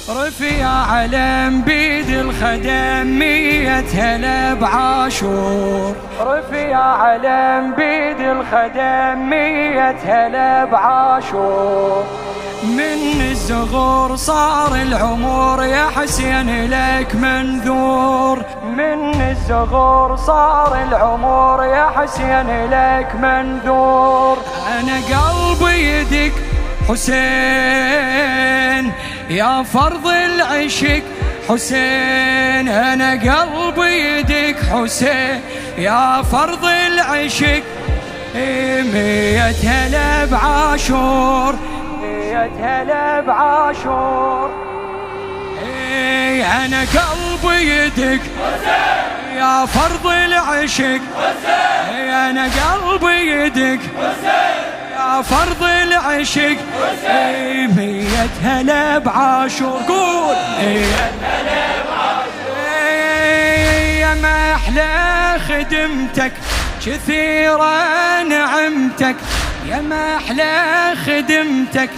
رفيع علم بيد الخدم 100 هلا بعاشور. رفيع علم بيد الخدم 100 هلا بعاشور. من الزغور صار العمر يا حسين لك منذور. من الزغور صار العمر يا حسين لك منذور. أنا قلبي يدك حسين يا فرض العشق حسين. أنا قلبي يدك حسين يا فرض العشق. 100 هلا بعاشور 100 هلا بعاشور. أنا قلبي يدك حسين يا فرض العشق حسين. أنا قلبي يدك حسين يا فرض العشق. 100 هلا بعاشور. قول 100 هلا بعاشور. يا ما أحلى خدمتك كثيرة نعمتك. يا ما أحلى خدمتك